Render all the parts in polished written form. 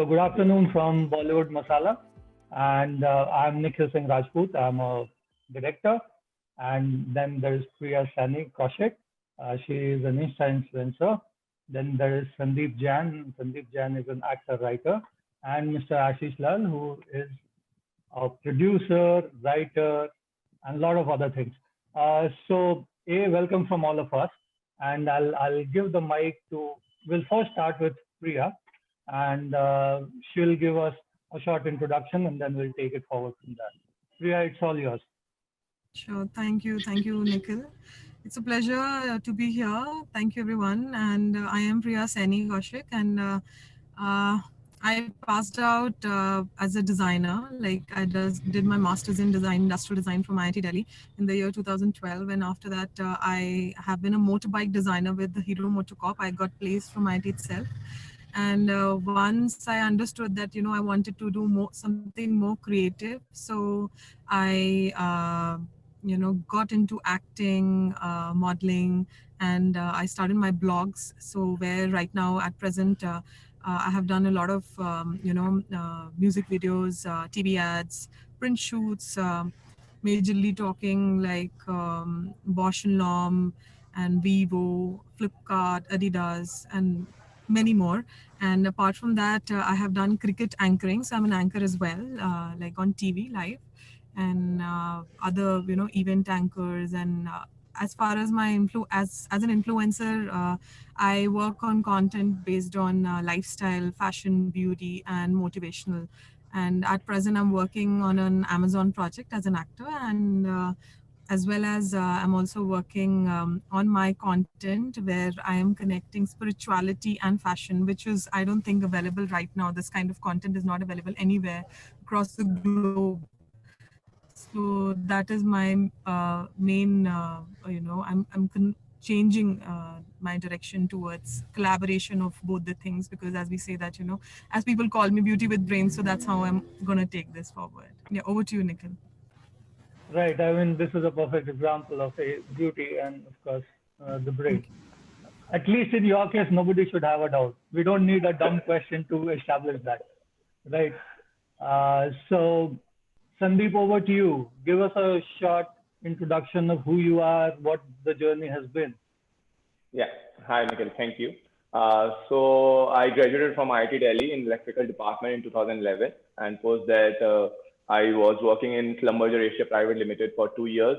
So good afternoon from Bollywood Masala, and I'm Nikhil Singh Rajput. I'm a director, and then there's Priya Sani Kaushik. She is an Insta influencer. Then there is Sandeep Jain. Sandeep Jain is an actor writer, and Mr. Ashish Lal, who is a producer, writer, and a lot of other things. Welcome from all of us, and I'll give the mic to. We'll first start with Priya, and she'll give us a short introduction, and then we'll take it forward from there. Priya, it's all yours. Sure. Thank you. Thank you, Nikhil. It's a pleasure to be here. Thank you, everyone. And I am Priya Sani Kaushik, and I passed out as a designer. Like did my master's in design, industrial design from IIT Delhi in the year 2012. And after that, I have been a motorbike designer with the Hero MotoCorp. I got placed from IIT itself. And once I understood that I wanted to do something more creative, so I got into acting, modeling, and I started my blogs. So where right now at present I have done a lot of music videos, TV ads, print shoots, majorly talking like Bosch and Lomb and Vivo, Flipkart, Adidas, and many more. And apart from that, I have done cricket anchoring. So I'm an anchor as well, like on TV live, and other event anchors. And as far as my as an influencer, I work on content based on lifestyle, fashion, beauty, and motivational. And at present, I'm working on an Amazon project as an actor, and as well as I'm also working on my content where I am connecting spirituality and fashion, which is, I don't think, available right now. This kind of content is not available anywhere across the globe. So that is my main, changing my direction towards collaboration of both the things, because as we say that, as people call me beauty with brains, so that's how I'm going to take this forward. Yeah, over to you, Nikhil. Right. I mean, this is a perfect example of a beauty and, of course, the brain. At least in your case, nobody should have a doubt. We don't need a dumb question to establish that, right? Sandeep, over to you. Give us a short introduction of who you are, what the journey has been. Yeah. Hi, Nikhil. Thank you. So I graduated from IIT Delhi in electrical department in 2011, and post that I was working in Schlumberger Asia Private Limited for 2 years,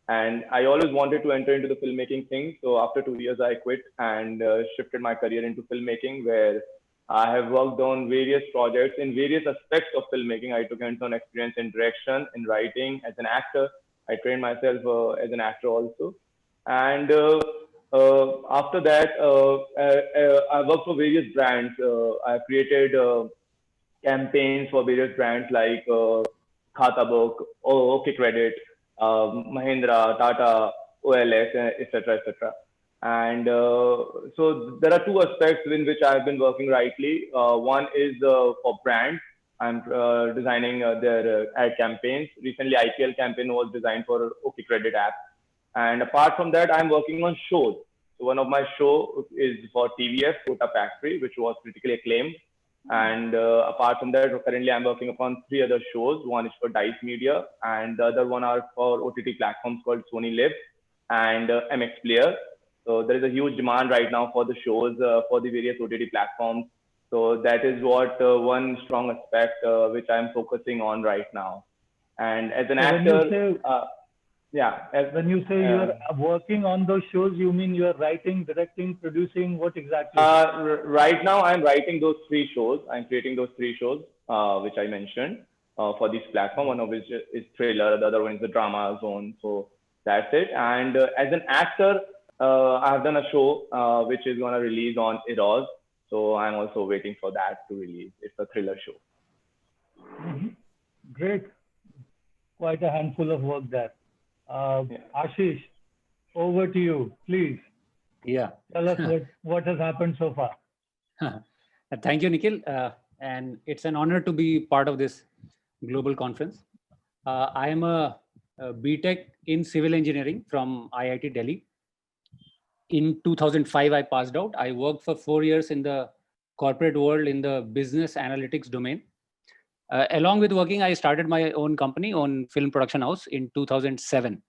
and I always wanted to enter into the filmmaking thing. So after 2 years, I quit and shifted my career into filmmaking, where I have worked on various projects in various aspects of filmmaking. I took hands-on experience in direction, in writing, as an actor. I trained myself as an actor also, and after that, I worked for various brands. I created campaigns for various brands like Khata Book, OK Credit, Mahindra, Tata, OLX, etc., etc. And so there are two aspects in which I've been working rightly. One is for brands. I'm designing their ad campaigns. Recently, IPL campaign was designed for OK Credit app. And apart from that, I'm working on shows. So one of my show is for TVF, Kota Factory, which was critically acclaimed. And apart from that, currently I'm working upon 3 other shows. One is for Dice Media, and the other one are for OTT platforms called Sony Live and MX Player. So there is a huge demand right now for the shows for the various OTT platforms. So that is what one strong aspect which I'm focusing on right now. And as an actor, yeah. When you say you're working on those shows, you mean you're writing, directing, producing, what exactly? Right now, I'm writing those 3 shows. I'm creating those 3 shows, which I mentioned for this platform. One of which is thriller, the other one is the drama zone. So that's it. And as an actor, I have done a show which is going to release on Eros. So I'm also waiting for that to release. It's a thriller show. Mm-hmm. Great. Quite a handful of work there. Ashish, over to you, please. Yeah. Tell us what has happened so far. Thank you, Nikhil. And it's an honor to be part of this global conference. I am a BTech in civil engineering from IIT Delhi. In 2005, I passed out. I worked for 4 years in the corporate world in the business analytics domain. Along with working, I started my own company, own film production house in 2007.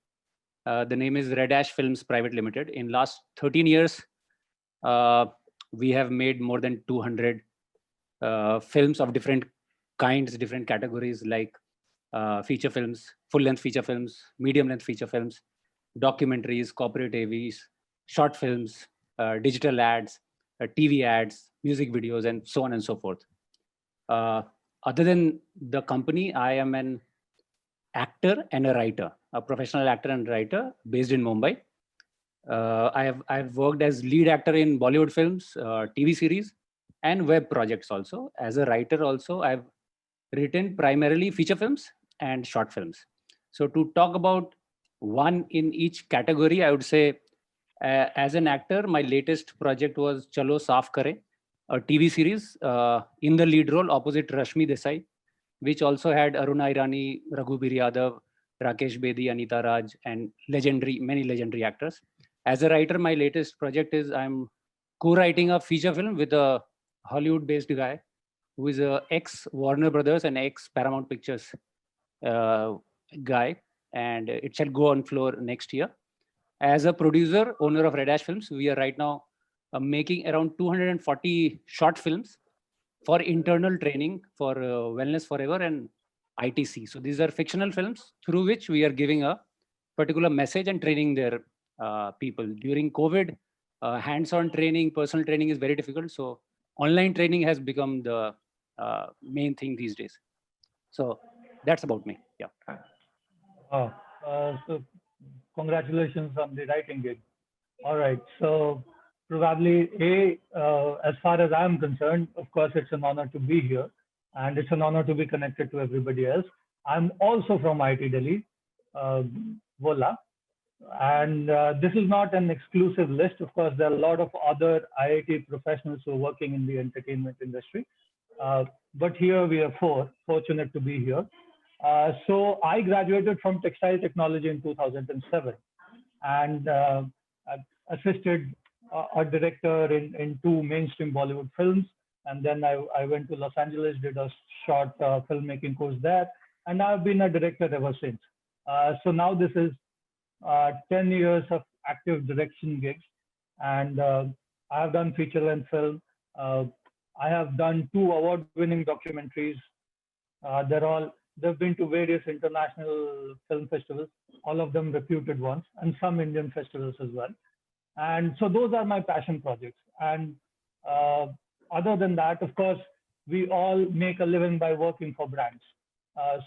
The name is Red Ash Films Private Limited. In last 13 years, we have made more than 200 films of different kinds, different categories, like feature films, full-length feature films, medium-length feature films, documentaries, corporate AVs, short films, digital ads, TV ads, music videos, and so on and so forth. Other than the company, I am an actor and a writer, a professional actor and writer based in Mumbai. I've worked as lead actor in Bollywood films, TV series, and web projects also. As a writer also, I've written primarily feature films and short films. So to talk about one in each category, I would say, as an actor, my latest project was Chalo Saaf Kare, a TV series in the lead role opposite Rashmi Desai, which also had Aruna Irani, Raghubir Yadav, Rakesh Bedi, Anita Raj, and many legendary actors. As a writer, my latest project is I'm co-writing a feature film with a Hollywood-based guy who is a ex-Warner Brothers and ex-Paramount Pictures guy, and it shall go on floor next year. As a producer, owner of Red Ash Films, we are right now making around 240 short films for internal training for Wellness Forever and ITC. So these are fictional films through which we are giving a particular message and training their people. During COVID, hands-on training, personal training is very difficult. So online training has become the main thing these days. So that's about me. Yeah. So congratulations on the writing gig. All right. So probably as far as I'm concerned, of course, it's an honor to be here, and it's an honor to be connected to everybody else. I'm also from IIT Delhi, Vola, and this is not an exclusive list. Of course, there are a lot of other IIT professionals who are working in the entertainment industry, but here we are fortunate to be here. So I graduated from textile technology in 2007, and I assisted a director in two mainstream Bollywood films. And then I went to Los Angeles, did a short filmmaking course there, and I've been a director ever since. So now this is 10 years of active direction gigs, and I have done feature-length film. I have done 2 award-winning documentaries. They've been to various international film festivals, all of them reputed ones, and some Indian festivals as well. And so those are my passion projects. And other than that, of course, we all make a living by working for brands.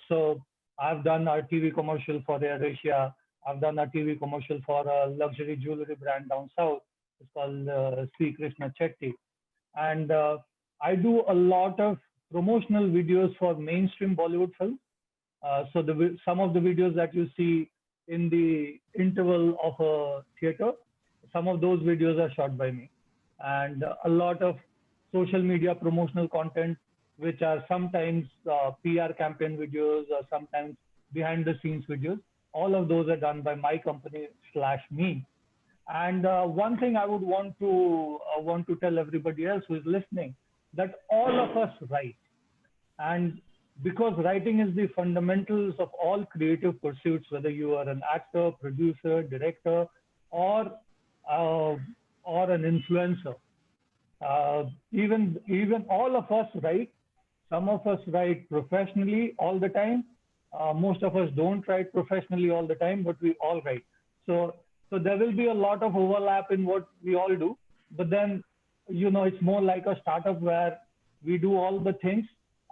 So I've done a TV commercial for AirAsia. I've done a TV commercial for a luxury jewelry brand down south. It's called Sri Krishna Chetty. And I do a lot of promotional videos for mainstream Bollywood films. So some of the videos that you see in the interval of a theater, some of those videos are shot by me. And a lot of social media promotional content, which are sometimes PR campaign videos or sometimes behind the scenes videos. All of those are done by my company / me. And one thing I would want to tell everybody else who is listening, that all of us write. And because writing is the fundamentals of all creative pursuits, whether you are an actor, producer, director, or an influencer. Even all of us write. Some of us write professionally all the time. Most of us don't write professionally all the time, but we all write. So there will be a lot of overlap in what we all do. But then, it's more like a startup where we do all the things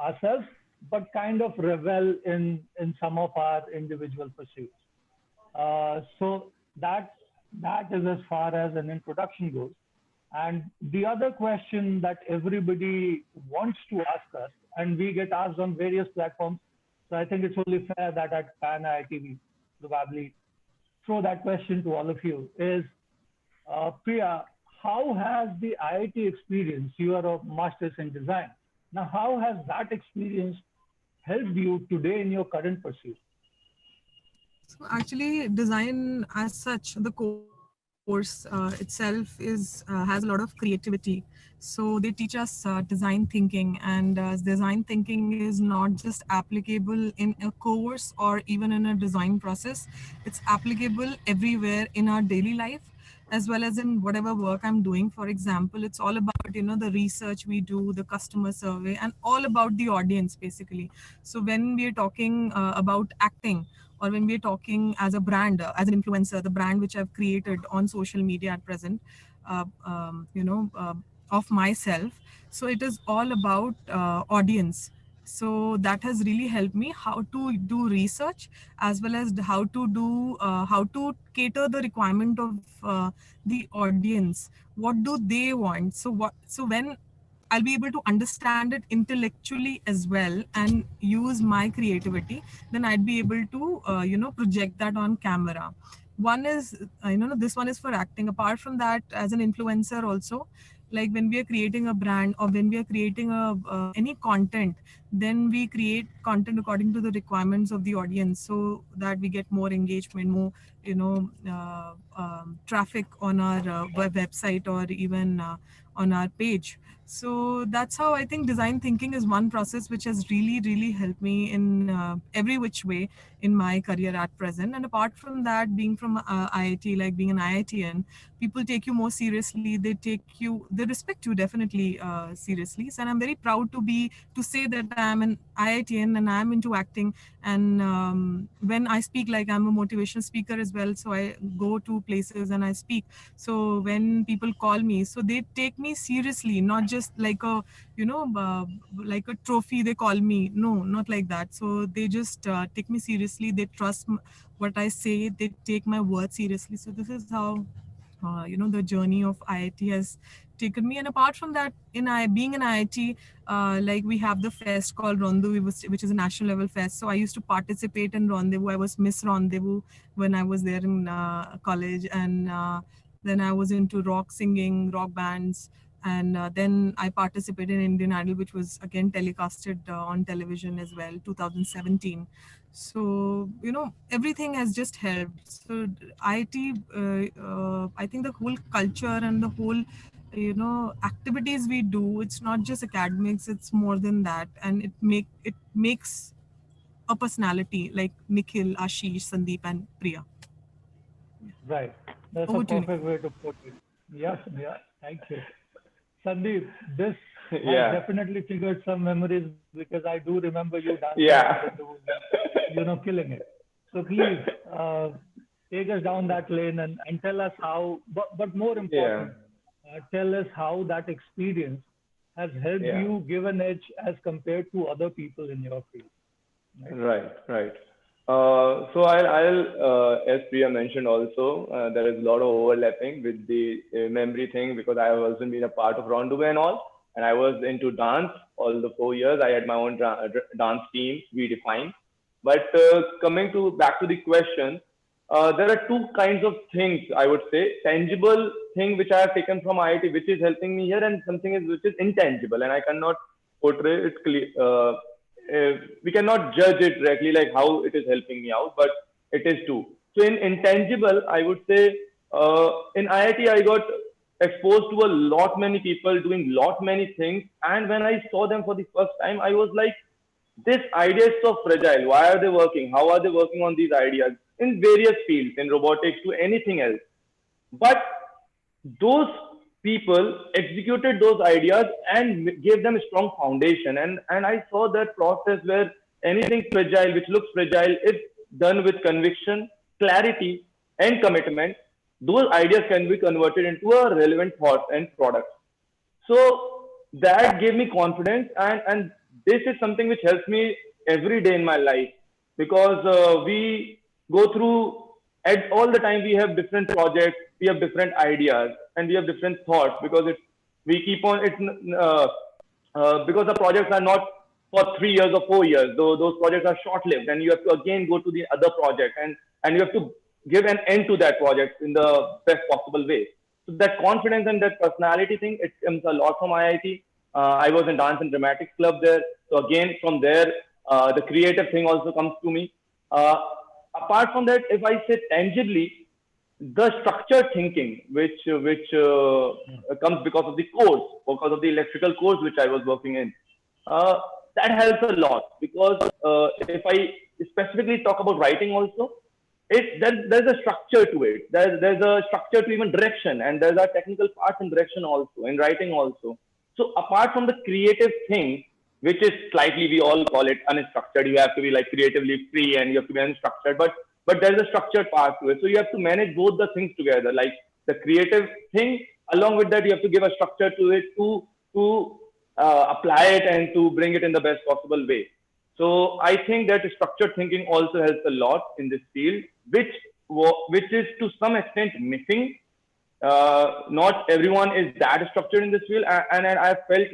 ourselves, but kind of revel in some of our individual pursuits. So that is as far as an introduction goes. And the other question that everybody wants to ask us, and we get asked on various platforms, so I think it's only fair that at Pan IIT we probably throw that question to all of you, is Priya, how has the IIT experience, you are a master's in design, now how has that experience helped you today in your current pursuit? So actually, design as such, the course course itself is has a lot of creativity. So they teach us design thinking, and design thinking is not just applicable in a course or even in a design process. It's applicable everywhere in our daily life, as well as in whatever work I'm doing. For example, it's all about, the research we do, the customer survey, and all about the audience basically. So when we're talking about acting, or when we're talking as a brand, as an influencer, the brand which I've created on social media at present, uh, um, you know, uh, of myself. So it is all about audience. So that has really helped me how to do research, as well as how to cater the requirement of the audience. What do they want? So when I'll be able to understand it intellectually as well and use my creativity, then I'd be able to, project that on camera. One is, this one is for acting. Apart from that, as an influencer also, like when we are creating a brand or when we are creating any content, then we create content according to the requirements of the audience, so that we get more engagement, more, traffic on our website, or even on our page. So that's how I think design thinking is one process which has really, really helped me in every which way in my career at present. And apart from that, being from IIT, like being an IITian, people take you more seriously. They respect you definitely seriously. So, and I'm very proud to say that I'm an IITian and I'm into acting. And when I speak, like I'm a motivational speaker as well, so I go to places and I speak. So when people call me, so they take me seriously, not just like a, like a trophy they call me. No, not like that. So they just take me seriously. They trust what I say. They take my words seriously. So this is how the journey of IIT has taken me. And apart from that, being in IIT, like we have the fest called Rendezvous, which is a national level fest. So I used to participate in Rendezvous. I was Miss Rendezvous when I was there in college, and then I was into rock singing, rock bands. And then I participated in Indian Idol, which was again telecasted on television as well, 2017. So everything has just helped. So IIT, I think the whole culture and the whole activities we do, it's not just academics, it's more than that, and it makes a personality like Nikhil, Ashish, Sandeep, and Priya. Right. That's a Over to you, perfect Nikhil. way to put it. Yes, yeah. Thank you. Sandeep, this has Yeah. definitely triggered some memories because I do remember you dancing Yeah. and killing it. So please take us down that lane and tell us how, but more Yeah. important, tell us how that experience has helped Yeah. you give an edge as compared to other people in your field. Right? Right, right. So as Priya mentioned also, there is a lot of overlapping with the memory thing because I have also been a part of Rendezvous and all, and I was into dance all the 4 years. I had my own dance team, We Define. But coming to back to the question, there are two kinds of things I would say: tangible thing which I have taken from IIT, which is helping me here, and something is which is intangible, and I cannot portray it clear. We cannot judge it directly like how it is helping me out, but it is too. So in intangible, I would say in IIT I got exposed to a lot many people doing lot many things, and when I saw them for the first time, I was like, this idea is so fragile. Why are they working? How are they working on these ideas in various fields, in robotics to anything else? But those people executed those ideas and gave them a strong foundation. And I saw that process where anything fragile, which looks fragile, if done with conviction, clarity, and commitment, those ideas can be converted into a relevant thought and product. So that gave me confidence, and this is something which helps me every day in my life because we go through at all the time we have different projects, we have different ideas, and we have different thoughts because it's we keep on it's because the projects are not for 3 years or 4 years. Though those projects are short lived, and you have to again go to the other project and you have to give an end to that project in the best possible way. So that confidence and that personality thing, it comes a lot from IIT. I was in dance and dramatics club there. So again, from there, the creative thing also comes to me. Apart from that, if I say tangibly, the structured thinking, which comes because of the course, because of the electrical course which I was working in, uh, that helps a lot. Because if I specifically talk about writing also, there's a structure to it. There's a structure to even direction, and there's a technical parts in direction also, in writing also. So apart from the creative thing, which is slightly, we all call it unstructured, you have to be like creatively free and you have to be unstructured, but there's a structured part to it. So you have to manage both the things together, like the creative thing. Along with that, you have to give a structure to it to apply it and to bring it in the best possible way. So I think that structured thinking also helps a lot in this field, which is to some extent missing. Not everyone is that structured in this field, and I felt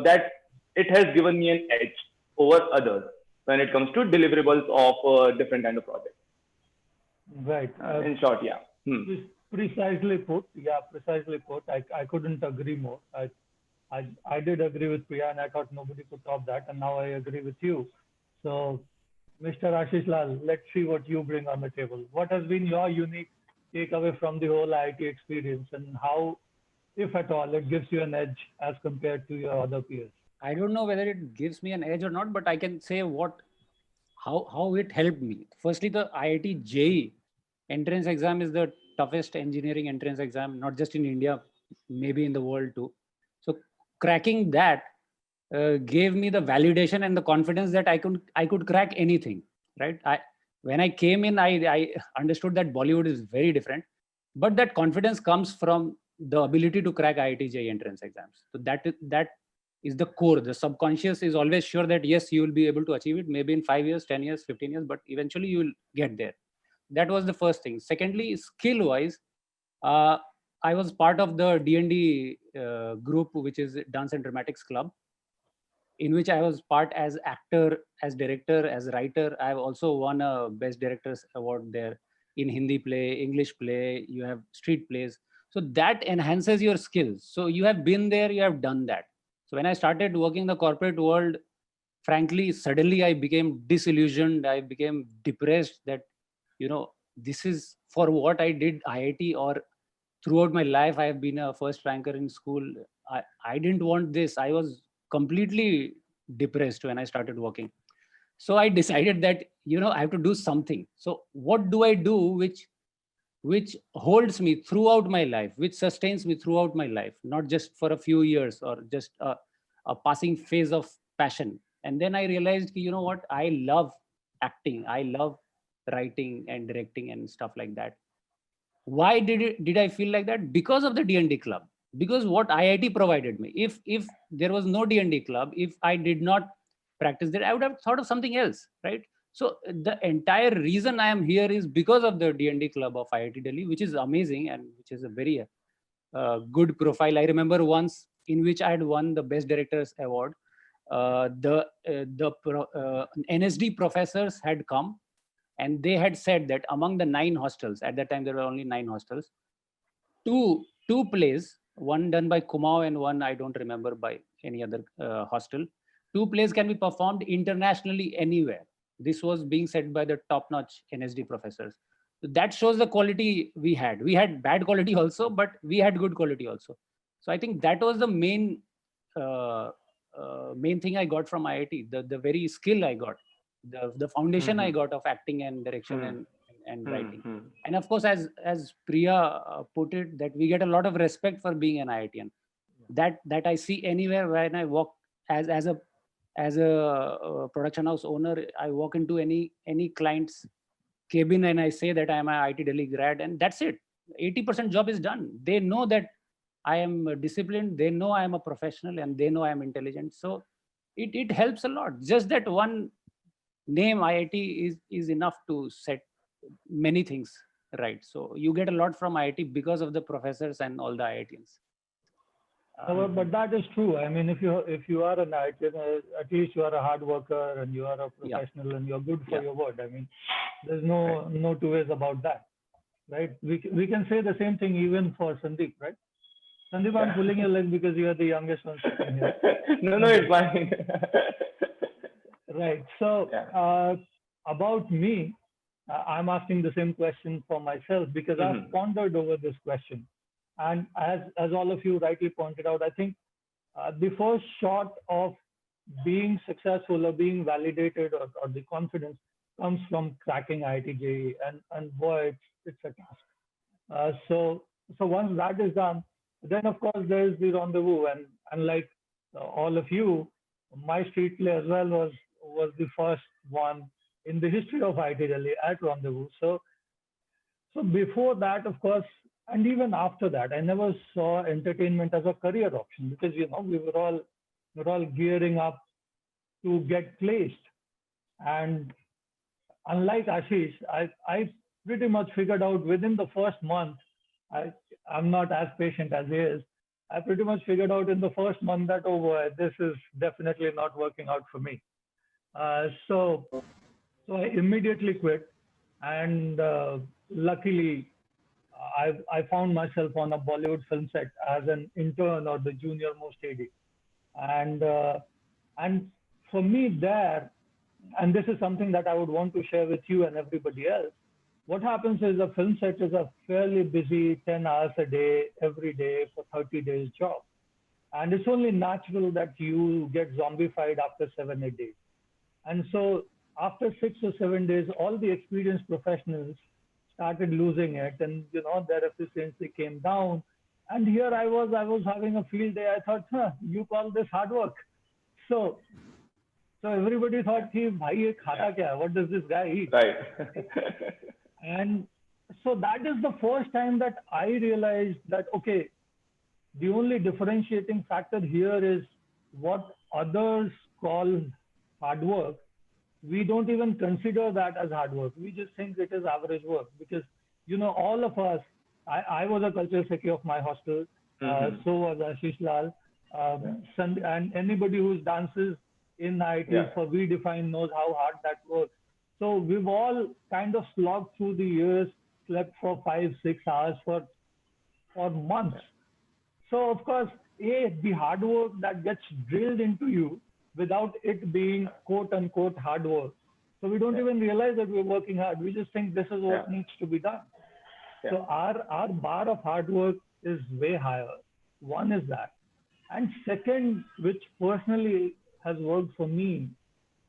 that it has given me an edge over others when it comes to deliverables of different kind of projects. Right. In short, yeah. Precisely put. Yeah, precisely put. I couldn't agree more. I did agree with Priya, and I thought nobody could top that, and now I agree with you. So, Mr. Ashish Lal, let's see what you bring on the table. What has been your unique takeaway from the whole IIT experience, and how, if at all, it gives you an edge as compared to your other peers? I don't know whether it gives me an edge or not, but I can say how it helped me. Firstly, the IIT JEE entrance exam is the toughest engineering entrance exam, not just in India, maybe in the world too. So cracking that gave me the validation and the confidence that I could crack anything, right? When I came in, I understood that Bollywood is very different, but that confidence comes from the ability to crack IIT JEE entrance exams. So that is the core. The subconscious is always sure that yes, you will be able to achieve it, maybe in 5 years, 10 years, 15 years, but eventually you will get there. That was the first thing. Secondly, skill wise, I was part of the D&D group, which is Dance and Dramatics Club, in which I was part as actor, as director, as writer. I've also won a Best Directors Award there in Hindi play, English play, you have street plays. So that enhances your skills. So you have been there, you have done that. So when I started working in the corporate world, frankly, suddenly I became disillusioned. I became depressed that, this is for what I did IIT, or throughout my life, I have been a first ranker in school. I didn't want this. I was completely depressed when I started working. So I decided that, I have to do something. So what do I do which holds me throughout my life, which sustains me throughout my life, not just for a few years or just a passing phase of passion. And then I realized, what, I love acting. I love writing and directing and stuff like that. Why did I feel like that? Because of the D&D club, because what IIT provided me. If there was no D&D club, if I did not practice that, I would have thought of something else, right? So the entire reason I am here is because of the D&D club of IIT Delhi, which is amazing and which is a very good profile. I remember once in which I had won the Best Directors Award. The NSD professors had come, and they had said that among the 9 hostels, at that time there were only 9 hostels, two plays, one done by Kumail and one I don't remember by any other hostel. 2 plays can be performed internationally anywhere. This was being said by the top-notch NSD professors. So that shows the quality we had. We had bad quality also, but we had good quality also. So I think that was the main thing I got from IIT, the very skill I got. The foundation I got of acting and direction and writing. And of course, as Priya put it, that we get a lot of respect for being an IITian. That I see anywhere when I walk as a production house owner. I walk into any client's cabin and I say that I am an IIT Delhi grad, and that's it. 80% job is done. They know that I am disciplined. They know I am a professional, and they know I am intelligent. So it helps a lot. Just that one name IIT is enough to set many things right. So you get a lot from IIT because of the professors and all the IITians. But that is true. I mean, if you are an IITian, at least you are a hard worker and you are a professional and you're good for your word. I mean, there's no two ways about that, right? We can say the same thing even for Sandeep, right? Sandeep, I'm pulling your leg because you are the youngest one sitting here. No, it's fine. Right. So about me, I'm asking the same question for myself because I've pondered over this question. And as all of you rightly pointed out, I think the first shot of being successful or being validated or the confidence comes from cracking IIT JEE, and boy, it's a task. So once that is done, then of course there's the rendezvous, and unlike all of you, my street play as well was the first one in the history of IIT Delhi at rendezvous. So before that, of course, and even after that, I never saw entertainment as a career option because we were all gearing up to get placed. And unlike Ashish, I pretty much figured out within the first month. I'm not as patient as he is. I pretty much figured out in the first month that, oh boy, this is definitely not working out for me. So I immediately quit, and luckily, I found myself on a Bollywood film set as an intern or the junior most AD, and for me there, and this is something that I would want to share with you and everybody else. What happens is a film set is a fairly busy 10 hours a day, every day for 30 days job. And it's only natural that you get zombified after 7, 8 days. And so after 6 or 7 days, all the experienced professionals started losing it, and their efficiency came down. And here I was having a field day. I thought, you call this hard work? So everybody thought, bhai, ye khata kya hai? What does this guy eat? Right. And so that is the first time that I realized that, okay, the only differentiating factor here is what others call hard work. We don't even consider that as hard work. We just think it is average work because, all of us, I was a culture secretary of my hostel. So was Ashish Lal. And anybody who dances in IIT for We Define knows how hard that works. So we've all kind of slogged through the years, slept for 5, 6 hours for months. So of course, the hard work that gets drilled into you without it being quote unquote hard work. So we don't even realize that we're working hard. We just think this is what needs to be done. So our bar of hard work is way higher. One is that. And second, which personally has worked for me,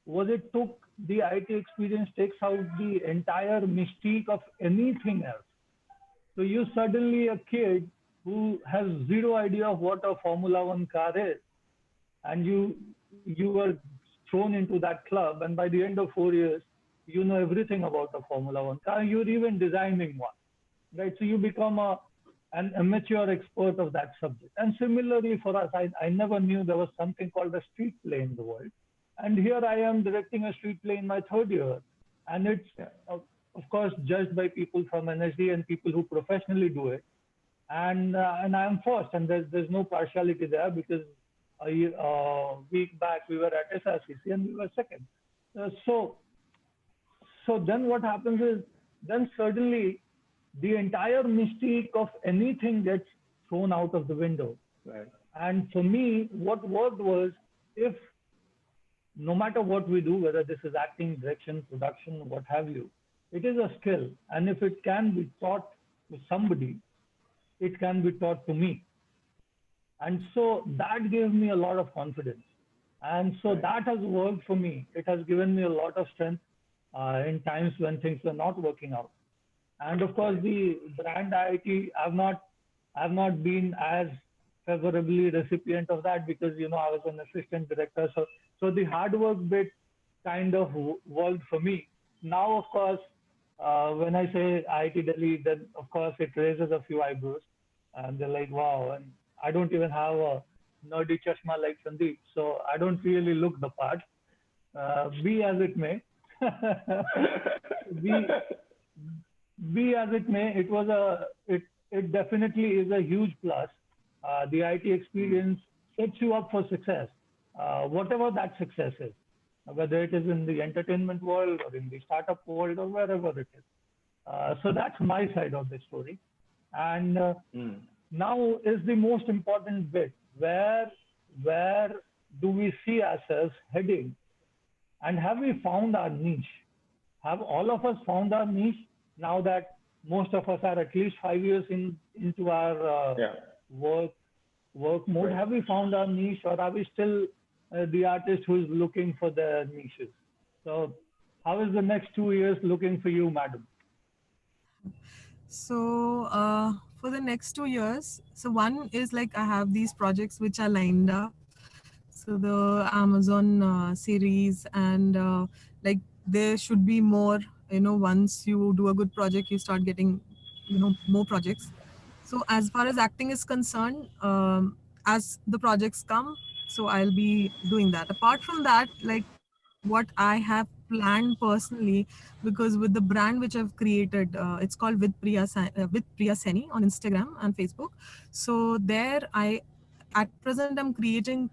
was it took the IIT experience takes out the entire mystique of anything else. So you suddenly a kid who has zero idea of what a Formula One car is, and you were thrown into that club, and by the end of 4 years, you know everything about a Formula One car. You're even designing one, right? So you become an amateur expert of that subject. And similarly for us, I never knew there was something called a street play in the world. And here I am directing a street play in my 3rd year. And it's, of course, judged by people from NSD and people who professionally do it. And I am first, and there's no partiality there because a week back we were at SRCC and we were second. So then what happens is, then suddenly the entire mystique of anything gets thrown out of the window. Right. And for me, what worked was, if no matter what we do, whether this is acting, direction, production, what have you, it is a skill. And if it can be taught to somebody, it can be taught to me. And so that gave me a lot of confidence. And so that has worked for me. It has given me a lot of strength in times when things were not working out. And of course, the brand IIT, I've not been as favorably recipient of that because, I was an assistant director. So the hard work bit kind of worked for me. Now, of course, when I say IIT Delhi, then of course it raises a few eyebrows, and they're like, wow. And I don't even have a nerdy chashma like Sandeep, so I don't really look the part. Be as it may. Be as it may, it definitely is a huge plus. The IT experience sets you up for success, whatever that success is, whether it is in the entertainment world or in the startup world or wherever it is. So that's my side of the story. And now is the most important bit. Where do we see ourselves heading? And have we found our niche? have all of us found our niche now that most of us are at least 5 years into our Yeah. work work mode? Right. Have we found our niche, or are we still the artist who is looking for the niches? So, how is the next 2 years looking for you, madam? So for the next 2 years, so one is like I have these projects which are lined up. So the Amazon series, and like there should be more. Once you do a good project, you start getting, more projects. So as far as acting is concerned, as the projects come, so I'll be doing that. Apart from that, like what I have planned personally, because with the brand which I've created, it's called with Priya Seni on Instagram and Facebook. So there, I at present I'm creating,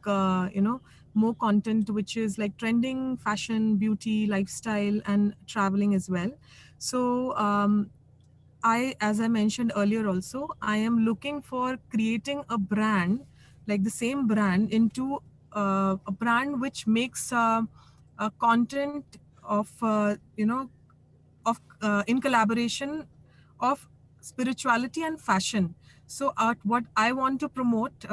more content which is like trending, fashion, beauty, lifestyle, and traveling as well. So as I mentioned earlier also, I am looking for creating a brand, like the same brand, into a brand which makes a content of, in collaboration of spirituality and fashion. So what I want to promote,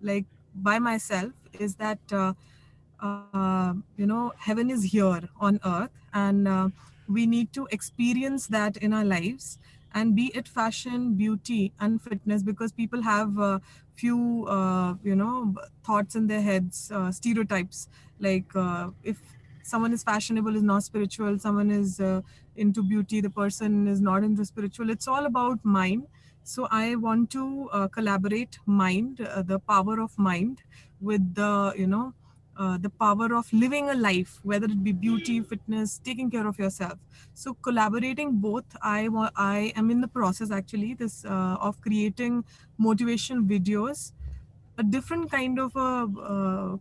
like by myself, is that heaven is here on earth, and we need to experience that in our lives, and be it fashion, beauty, and fitness, because people have few thoughts in their heads, stereotypes, like if someone is fashionable is not spiritual, someone is into beauty, the person is not into spiritual. It's all about mind. So I want to collaborate mind, the power of mind, with the power of living a life, whether it be beauty, fitness, taking care of yourself. So collaborating both, I am in the process actually this of creating motivation videos, a different kind of a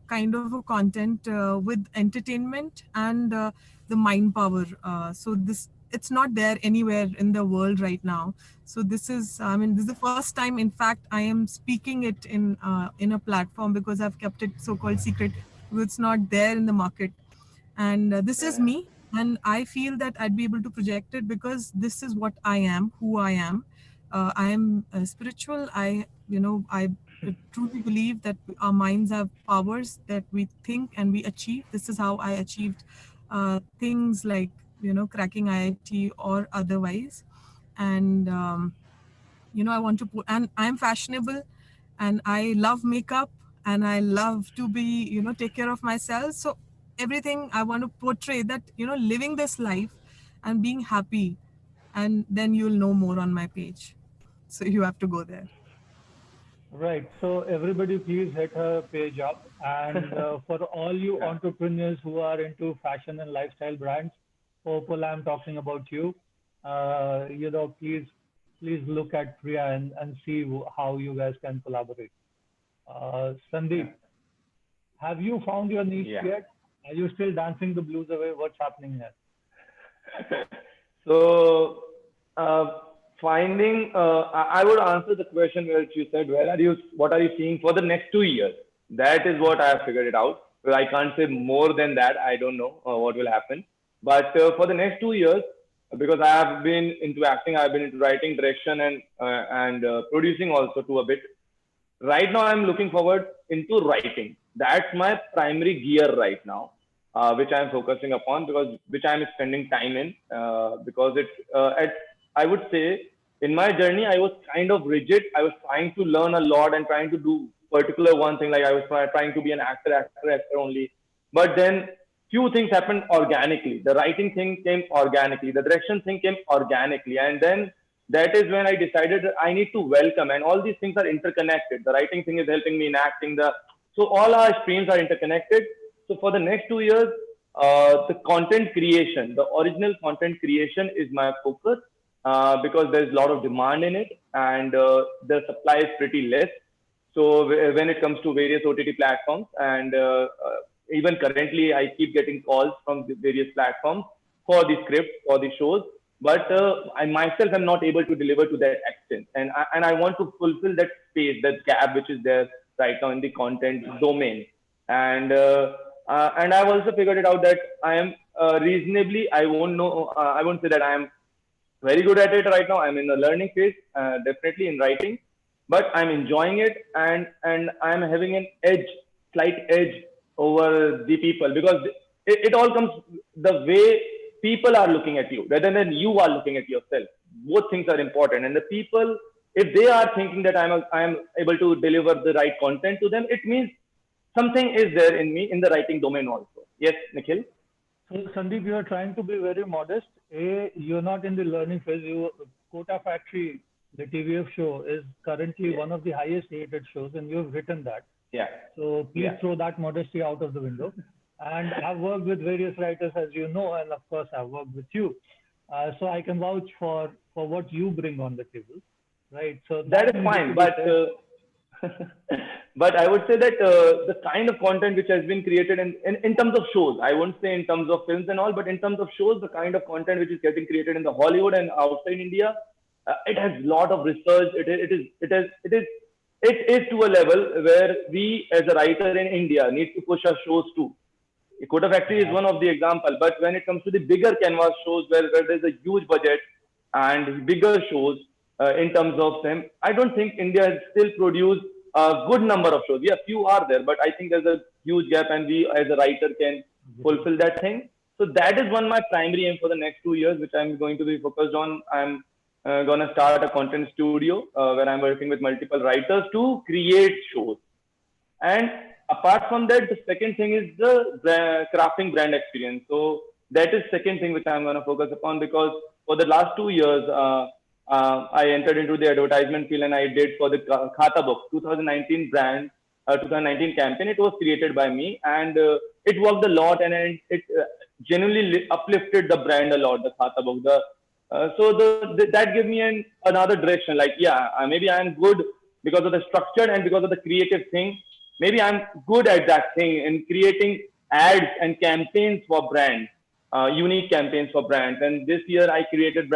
content with entertainment and the mind power. So this, it's not there anywhere in the world right now. So this is, I mean, this is the first time, in fact, I am speaking it in a platform, because I've kept it so-called secret, because it's not there in the market. And this is Yeah. me, and I feel that I'd be able to project it, because this is what I am, who I am. I am spiritual. I truly believe that our minds have powers that we think and we achieve. This is how I achieved things like, cracking IIT or otherwise. And I want to put, and I'm fashionable, and I love makeup, and I love to be, take care of myself. So everything I want to portray, that, living this life and being happy, and then you'll know more on my page. So you have to go there. Right. So everybody, please hit her page up. And for all you Yeah. entrepreneurs who are into fashion and lifestyle brands, Purple, I'm talking about you. Please look at Priya and see how you guys can collaborate. Yeah. Sandeep, have you found your niche Yeah. yet? Are you still dancing the blues away? What's happening here? So, uh, finding, I would answer the question which you said, what are you seeing for the next 2 years? That is what I have figured it out. Well, I can't say more than that. I don't know what will happen. But for the next 2 years, because I have been into acting, I've been into writing, direction, and producing also to a bit. Right now I'm looking forward into writing. That's my primary gear right now, which I'm focusing upon, because which I'm spending time in, because it's at, I would say, in my journey I was kind of rigid. I was trying to learn a lot and trying to do particular one thing, like I was trying to be an actor only. But then few things happened organically. The writing thing came organically, the direction thing came organically, and then that is when I decided that I need to welcome, and all these things are interconnected. The writing thing is helping me in acting. So all our streams are interconnected. So for the next 2 years, the content creation, the original content creation is my focus, because there's a lot of demand in it, and the supply is pretty less. So when it comes to various OTT platforms, and even currently, I keep getting calls from the various platforms for the scripts, for the shows, but I myself am not able to deliver to that extent, and I want to fulfill that space, that gap which is there right now in the content domain. And I've also figured it out that I am reasonably. I won't know. I won't say that I am very good at it right now. I'm in the learning phase, definitely in writing, but I'm enjoying it, and I'm having an edge, slight edge over the people, because it all comes the way people are looking at you rather than you are looking at yourself. Both things are important, and the people, if they are thinking that I'm able to deliver the right content to them, it means something is there in me in the writing domain also. Yes, Nikhil. So, Sandeep, you are trying to be very modest. You're not in the learning phase. Kota Factory, the TVF show, is currently Yeah. one of the highest rated shows, and you've written that. Yeah. So please Yeah. throw that modesty out of the window. And I've worked with various writers, as you know, and of course I've worked with you. So I can vouch for what you bring on the table, right? So That that is needed to fine, be but said. but I would say that the kind of content which has been created in terms of shows, I won't say in terms of films and all, but in terms of shows, the kind of content which is getting created in the Hollywood and outside India, it has a lot of research. It is to a level where we as a writer in India need to push our shows too. Kota Factory is Yeah. one of the example, but when it comes to the bigger canvas shows where there's a huge budget and bigger shows in terms of them, I don't think India has still produced a good number of shows. Yeah, few are there, but I think there's a huge gap, and we as a writer can fulfill that thing. So that is one my primary aim for the next 2 years, which I'm going to be focused on. I'm gonna start a content studio where I'm working with multiple writers to create shows. And apart from that, the second thing is the crafting brand experience. So that is second thing which I'm going to focus upon, because for the last 2 years, I entered into the advertisement field, and I did for the Khata Book 2019 brand, 2019 campaign. It was created by me, and it worked a lot, and it genuinely uplifted the brand a lot, the Khata Book. That gave me another direction. Like, yeah, maybe I'm good because of the structure and because of the creative thing. Maybe I'm good at that thing in creating ads and campaigns for brands, unique campaigns for brands. And this year I created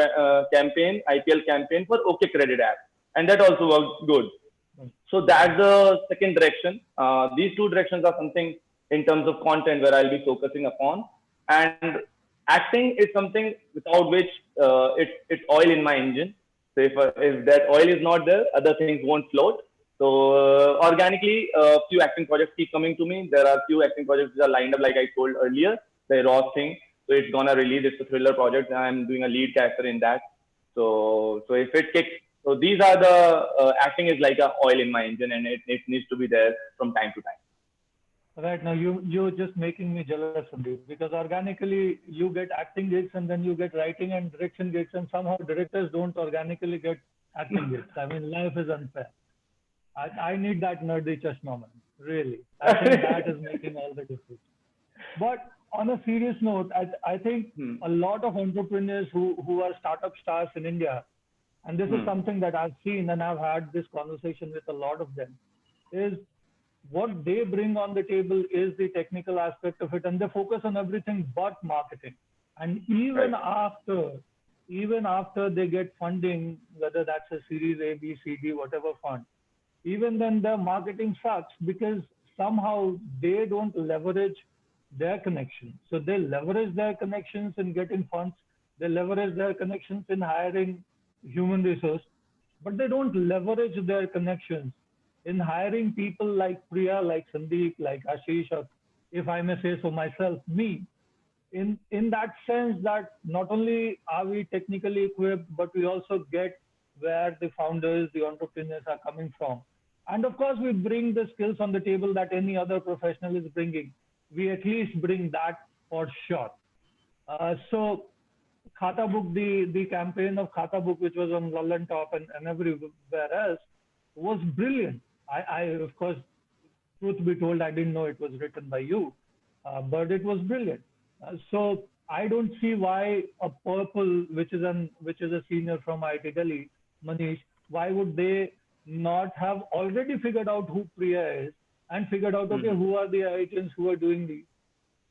campaign, IPL campaign for OK Credit app, and that also worked good. So that's the second direction. These two directions are something in terms of content where I'll be focusing upon. And acting is something without which it's oil in my engine. So if that oil is not there, other things won't float. So organically, a few acting projects keep coming to me. There are few acting projects that are lined up, like I told earlier, the Raw thing. So it's gonna release. It's a thriller project. I'm doing a lead character in that. So if it kicks, so these are the acting is like a oil in my engine, and it needs to be there from time to time. Right now, you're just making me jealous, Sandeep, because organically you get acting gigs, and then you get writing and direction gigs, and somehow directors don't organically get acting gigs. I mean, life is unfair. I need that nerdy chashma, man. Really. I think that is making all the difference. But on a serious note, I think a lot of entrepreneurs who are startup stars in India, and this is something that I've seen and I've had this conversation with a lot of them, is what they bring on the table is the technical aspect of it, and they focus on everything but marketing. And even after they get funding, whether that's a Series A, B, C, D, whatever fund, even then their marketing sucks because somehow they don't leverage their connections. So they leverage their connections in getting funds, they leverage their connections in hiring human resource, but they don't leverage their connections in hiring people like Priya, like Sandeep, like Ashish, or if I may say so myself, me, in that sense that not only are we technically equipped, but we also get where the founders, the entrepreneurs are coming from. And of course, we bring the skills on the table that any other professional is bringing. We at least bring that for sure. So Khata Book, the campaign of Khata Book, which was on Lullen Top and everywhere else, was brilliant. I, of course, truth be told, I didn't know it was written by you, but it was brilliant. So I don't see why a Purple, which is a senior from IIT Delhi, Manish, why would they not have already figured out who Priya is and figured out, okay, who are the agents who are doing these?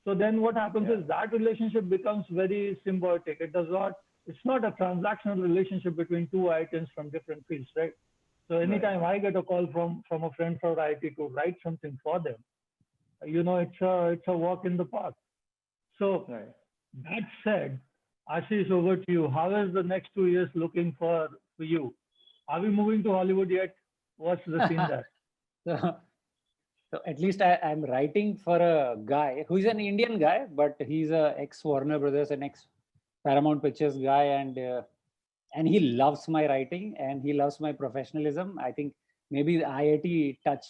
So then what happens is that relationship becomes very symbiotic. It's not a transactional relationship between two items from different fields, right? So anytime I get a call from a friend from IT to write something for them, it's a walk in the park. So Right. That said, Ashish, over to you. How is the next 2 years looking for you? Are we moving to Hollywood yet? What's the scene there? So, so at least I'm writing for a guy who is an Indian guy, but he's a ex Warner Brothers and ex Paramount Pictures guy, and he loves my writing and he loves my professionalism. I think maybe the IIT touch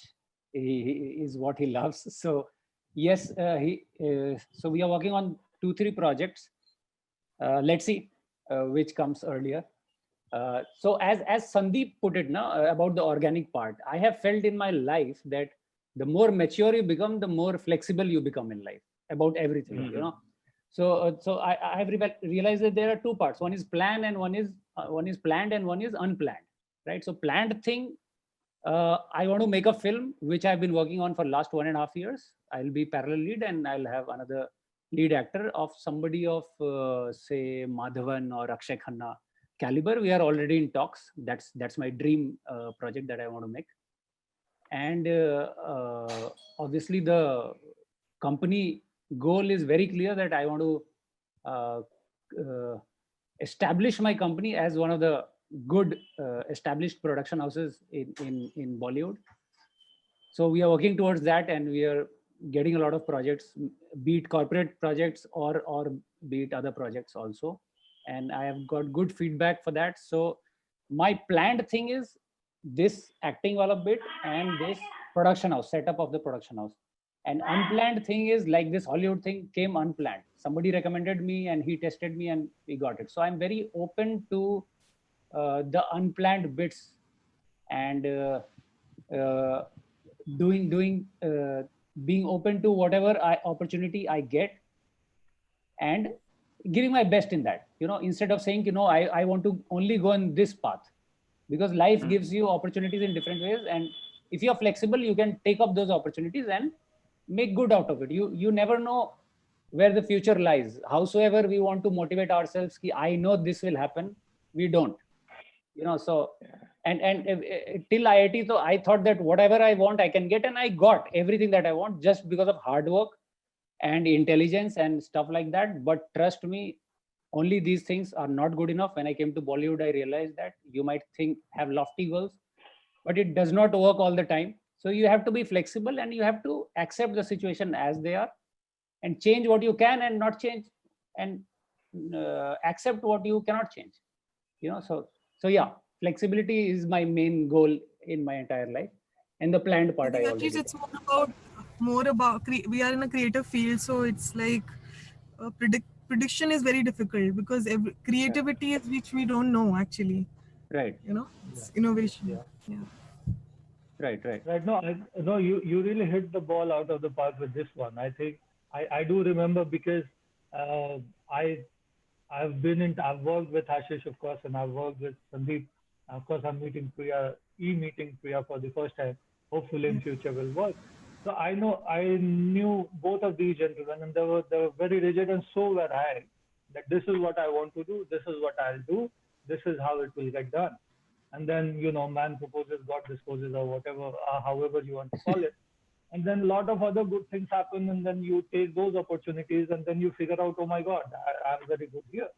is what he loves. So yes, so we are working on 2-3 projects. Let's see which comes earlier. So as Sandeep put it now about the organic part, I have felt in my life that the more mature you become, the more flexible you become in life about everything. Mhm. You know, so I have realized that there are two parts. One is plan and one is planned and one is unplanned, right? So planned thing, I want to make a film which I've been working on for last 1.5 years. I'll be parallel lead and I'll have another lead actor of somebody of say Madhavan or Akshay Khanna caliber. We are already in talks. That's my dream project that I want to make. And obviously the company goal is very clear that I want to uh, uh, establish my company as one of the good established production houses in Bollywood. So we are working towards that, and we are getting a lot of projects, be it corporate projects or be it other projects also. And I have got good feedback for that. So my planned thing is this acting wala bit and this production house, setup of the production house. And unplanned thing is like this Hollywood thing came unplanned. Somebody recommended me and he tested me and we got it. So I'm very open to the unplanned bits and uh, being open to whatever opportunity I get and giving my best in that, instead of saying, I want to only go in this path, because life gives you opportunities in different ways. And if you're flexible, you can take up those opportunities and make good out of it. You never know where the future lies. Howsoever we want to motivate ourselves, ki, I know this will happen, we don't. So and till IIT, so I thought that whatever I want I can get, and I got everything that I want just because of hard work and intelligence and stuff like that. But trust me, only these things are not good enough. When I came to Bollywood, I realized that you might have lofty goals, but it does not work all the time. So you have to be flexible and you have to accept the situation as they are and change what you can and not change, and accept what you cannot change. So yeah, flexibility is my main goal in my entire life, and the planned part I At already least did. it's more about we are in a creative field, so it's like prediction is very difficult because creativity is which we don't know actually. Right, It's innovation. Yeah. Yeah. right. Right. No, you really hit the ball out of the park with this one. I think I do remember because uh, I I've worked with Ashish, of course, and I've worked with Sandeep. Of course, I'm meeting Priya for the first time. Hopefully, in future will work. So I knew both of these gentlemen, and they were very rigid, and so were I. That this is what I want to do. This is what I'll do. This is how it will get done. And then man proposes, God disposes, or whatever, however you want to call it. And then a lot of other good things happen, and then you take those opportunities, and then you figure out, oh my God, I'm very good here.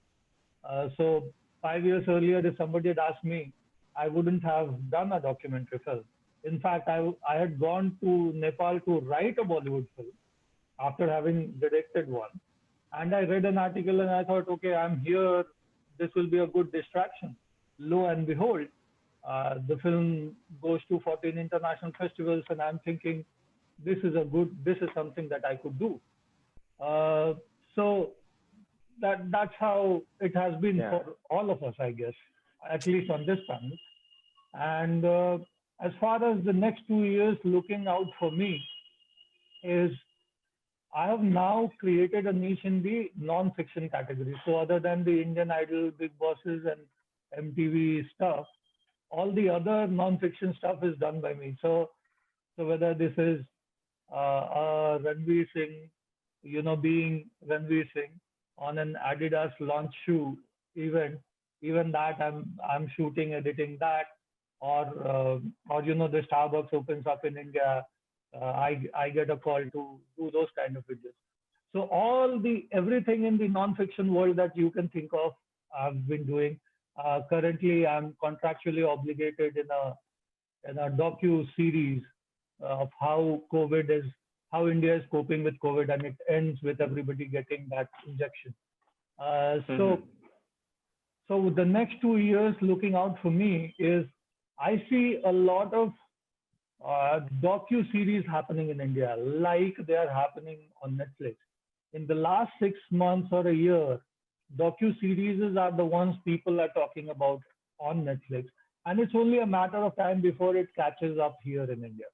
So 5 years earlier, if somebody had asked me, I wouldn't have done a documentary film. In fact, I had gone to Nepal to write a Bollywood film after having directed one. And I read an article and I thought, okay, I'm here. This will be a good distraction. Lo and behold, the film goes to 14 international festivals, and I'm thinking, this is something that I could do. Uh, so that's how it has been Yeah. for all of us, I guess, at least on this panel. And as far as the next 2 years looking out for me is, I have now created a niche in the non-fiction category. So other than the Indian Idol, Big Bosses, and MTV stuff, all the other non-fiction stuff is done by me. So whether this is Ranveer Singh, being Ranveer Singh on an Adidas launch shoe event, even that I'm shooting, editing that, or the Starbucks opens up in India, I get a call to do those kind of videos. So everything in the non-fiction world that you can think of, I've been doing. Currently, I'm contractually obligated in a docu series of how India is coping with COVID, and it ends with everybody getting that injection. So the next 2 years looking out for me is I see a lot of docu series happening in India, like they are happening on Netflix. In the last 6 months or a year, docu series are the ones people are talking about on Netflix, and it's only a matter of time before it catches up here in India.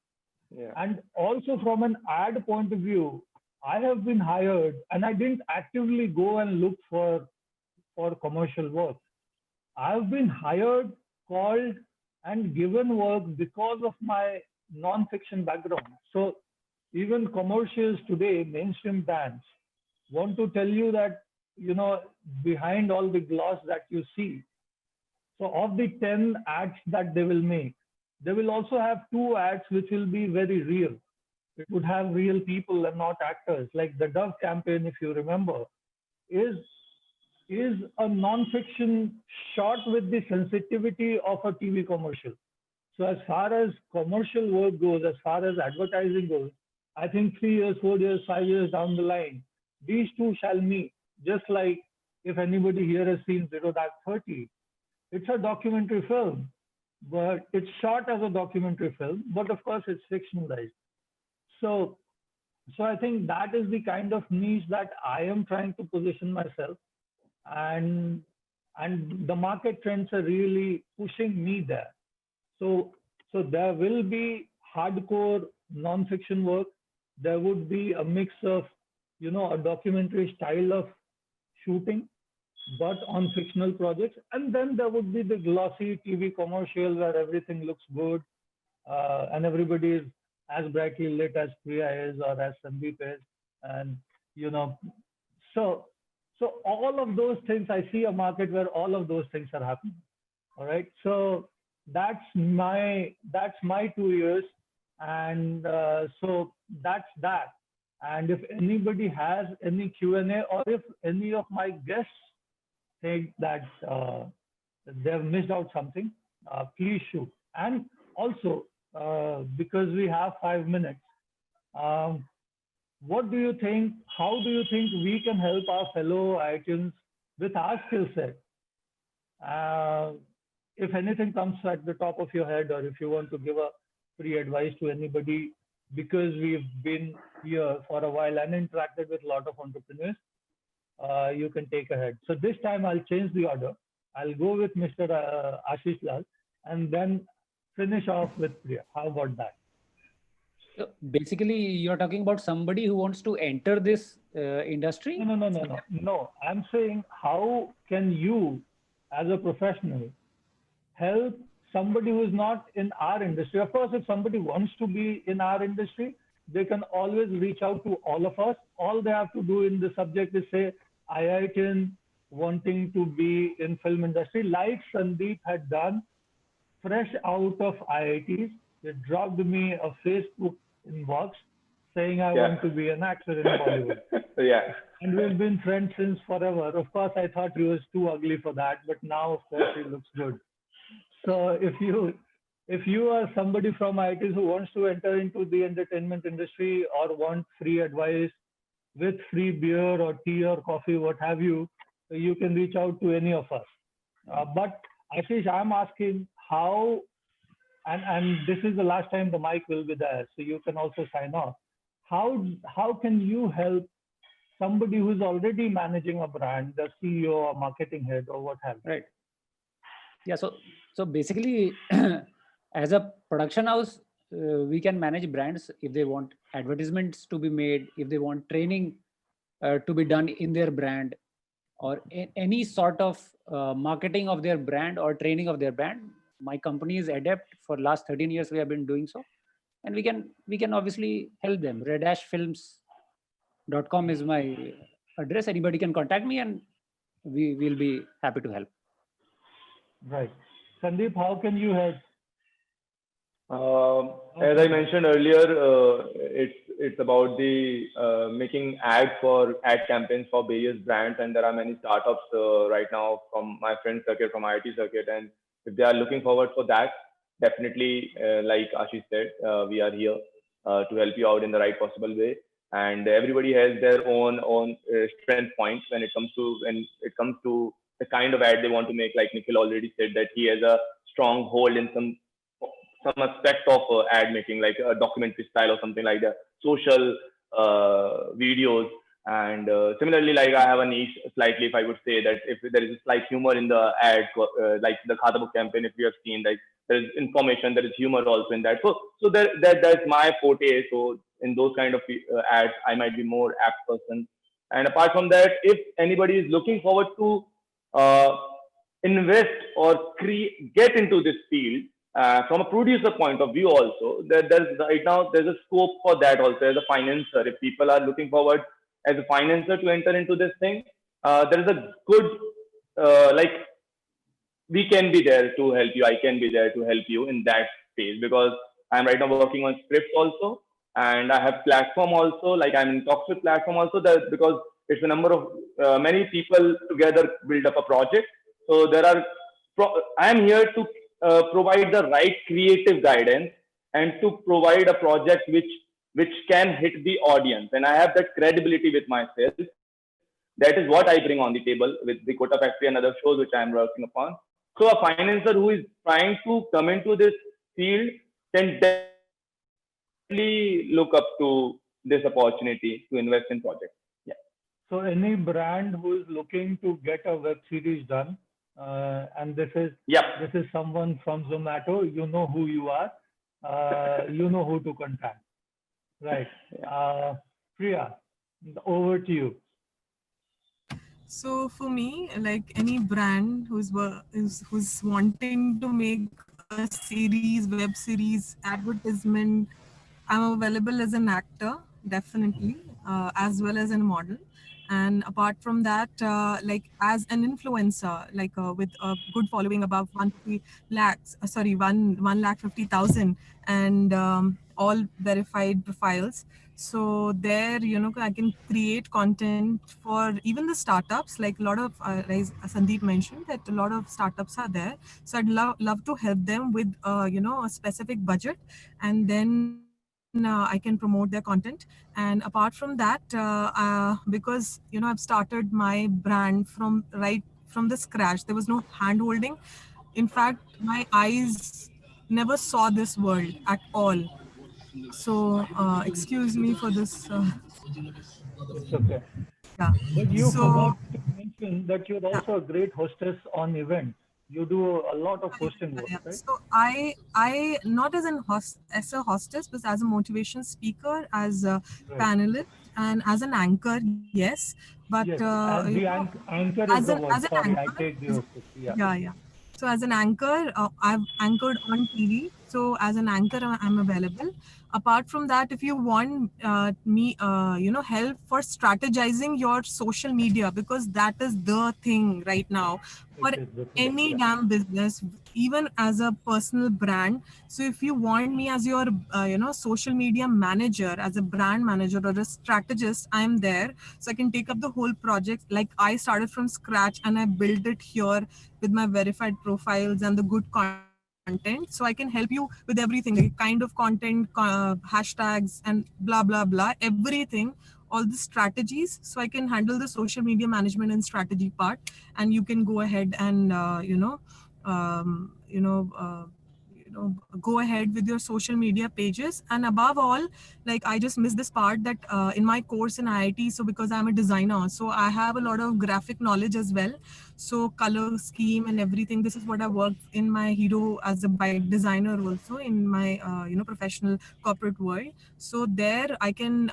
Yeah. And also from an ad point of view, I have been hired, and I didn't actively go and look for commercial work. I've been hired, called, and given work because of my non-fiction background. So even commercials today, mainstream brands want to tell you that, behind all the gloss that you see, so of the 10 ads that they will make, they will also have 2 ads which will be very real. It would have real people and not actors. Like the Dove campaign, if you remember, is a non-fiction shot with the sensitivity of a TV commercial. So as far as commercial work goes, as far as advertising goes, I think 3 years, 4 years, 5 years down the line, these two shall meet. Just like if anybody here has seen Zero Dark 30, it's a documentary film, but it's shot as a documentary film, but of course it's fictionalized. So I think that is the kind of niche that I am trying to position myself, and the market trends are really pushing me there. So there will be hardcore non-fiction work. There would be a mix of, a documentary style of shooting, but on fictional projects. And then there would be the glossy TV commercial where everything looks good, and everybody is as brightly lit as Priya is or as Sandeep is. And, so all of those things, I see a market where all of those things are happening. All right. So that's my 2 years. And so that's that. And if anybody has any Q&A, or if any of my guests think that they've missed out something, please shoot. And also, because we have 5 minutes, what do you think? How do you think we can help our fellow IITians with our skill set? If anything comes at the top of your head, or if you want to give a free advice to anybody, because we've been here for a while and interacted with a lot of entrepreneurs, you can take ahead. So this time I'll change the order. I'll go with Mr. Ashish Lal, and then finish off with Priya. How about that? So basically, you're talking about somebody who wants to enter this industry? No. I'm saying, how can you, as a professional, help somebody who is not in our industry? Of course, if somebody wants to be in our industry, they can always reach out to all of us. All they have to do in the subject is say, IITian wanting to be in film industry, like Sandeep had done, fresh out of IITs. They dropped me a Facebook inbox saying, I want to be an actor in Bollywood. Yeah. And we've been friends since forever. Of course, I thought he was too ugly for that, but now, of course, he looks good. So if you are somebody from IITs who wants to enter into the entertainment industry, or want free advice with free beer or tea or coffee, what have you, you can reach out to any of us. But Ashish, I'm asking how, and this is the last time the mic will be there, so you can also sign off. How can you help somebody who's already managing a brand, the CEO or marketing head or what have you? Right. Yeah. So basically, as a production house, we can manage brands if they want advertisements to be made, if they want training to be done in their brand, or any sort of marketing of their brand or training of their brand. My company is adept. For last 13 years, we have been doing so, and we can obviously help them. redashfilms.com is my address. Anybody can contact me, and we will be happy to help. Right. Sandeep, how can you help? As I mentioned earlier, it's about the making ads for ad campaigns for various brands, and there are many startups right now from my friend circuit, from IT circuit, and if they are looking forward for that, definitely, like Ashish said, we are here to help you out in the right possible way. And everybody has their own strength points when it comes to the kind of ad they want to make. Like Nikhil already said that he has a strong hold in some aspect of ad making, like a documentary style or something like that, social videos. And similarly, like I have a niche slightly, if I would say that if there is a slight humor in the ad, like the Khata book campaign, if you have seen, like there is information, there is humor also in that. So that's my forte. So in those kind of ads, I might be more apt person. And apart from that, if anybody is looking forward to uh, invest or get into this field, from a producer point of view also, there's right now there's a scope for that also as a financer. If people are looking forward as a financer to enter into this thing, there is a good, like, we can be there to help you. I can be there to help you in that space, because I'm right now working on scripts also, and I have platform also. Like I'm in talks with platform also, that because it's a number of many people together build up a project. So there are. I am here to provide the right creative guidance and to provide a project which can hit the audience, and I have that credibility with myself. That is what I bring on the table with the Kota Factory and other shows which I am working upon. So a financer who is trying to come into this field can definitely look up to this opportunity to invest in projects. Yeah. So any brand who is looking to get a web series done, and Yeah. this is someone from Zomato, you know who you are, you know who to contact, right? Yeah. Priya, over to you. So for me, like any brand who's wanting to make a series, web series, advertisement, I'm available as an actor, definitely, as well as a model. And apart from that, like as an influencer, like with a good following above 150 lakhs, sorry, 1,50,000, and all verified profiles. So there, I can create content for even the startups. Like a lot of, as Sandeep mentioned, that a lot of startups are there. So I'd love to help them with, a specific budget, and then I can promote their content. And apart from that, because I've started my brand from the scratch. There was no hand holding. In fact, my eyes never saw this world at all. So, excuse me for this. It's okay. Yeah. But you So, forgot to mention that you're yeah. also a great hostess on events. You do a lot of hosting work, Yeah. right? So I not as as a hostess, but as a motivation speaker, as a Right. panelist, and as an anchor. Yes, but Yes. And the anchor is the as word. an Sorry, I anchor, take the hostess. Yeah. yeah. So as an anchor, I've anchored on TV. So as an anchor, I'm available. Apart from that, if you want me, help for strategizing your social media, because that is the thing right now It for is the thing. any Yeah. damn business, even as a personal brand. So if you want me as your, social media manager, as a brand manager or a strategist, I'm there. So I can take up the whole project. Like I started from scratch and I built it here with my verified profiles and the good content. So I can help you with everything, like kind of content, hashtags, and blah blah blah, everything, all the strategies. So I can handle the social media management and strategy part, and you can go ahead and um, you know. Uh, go ahead with your social media pages. And above all, like I just missed this part, that in my course in IIT, so because I'm a designer, so I have a lot of graphic knowledge as well. So color scheme and everything, this is what I worked in my hero as a bike designer also in my professional corporate world. So there I can,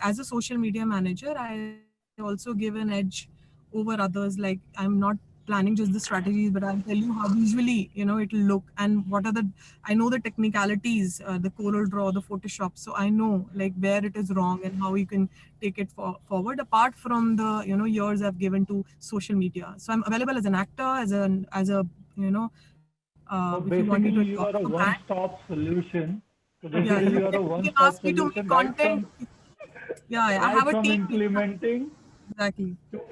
as a social media manager, I also give an edge over others. Like I'm not planning just the strategies, but I'll tell you how visually it'll look, and what are the, I know the technicalities, the Corel Draw, the Photoshop. So I know like where it is wrong and how you can take it forward, apart from the years I've given to social media. So I'm available as an actor, as a So if you wanted basically, to you are a adopt a brand. one-stop solution. So Yeah, basically, you are a you can one-stop ask me to make solution right content. from Yeah, I right have a from team. implementing Exactly. to To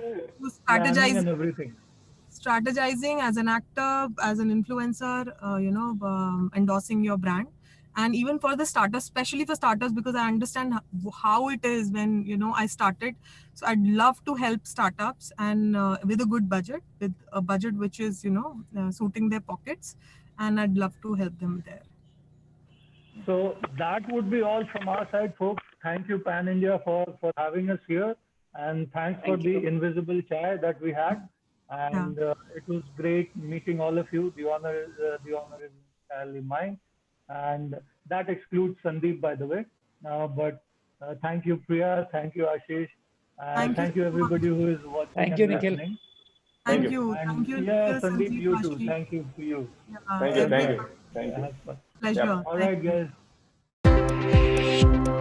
planning strategize, and everything. strategizing as an actor, as an influencer, endorsing your brand, and even for the starters, especially for starters, because I understand how it is when I started. So I'd love to help startups and with a good budget, with a budget which is suiting their pockets, and I'd love to help them there. So that would be all from our side, folks. Thank you, Pan India, for having us here, and thanks for Thank the you. invisible chai that we had. And it was great meeting all of you. The honor is entirely mine, and that excludes Sandeep, by the way. But thank you, Priya. Thank you, Ashish. Thank you Thank you, so much. everybody who is watching Thank and you, Nikhil. listening. Thank Thank you. you. And Thank you, yeah, Nikhil, Sandeep, Sandeep, you too. Ashish. Thank you for you. Thank you. Thank Everyone. you. Thank you. Have fun. Yep. Pleasure. All Thank right, you. guys.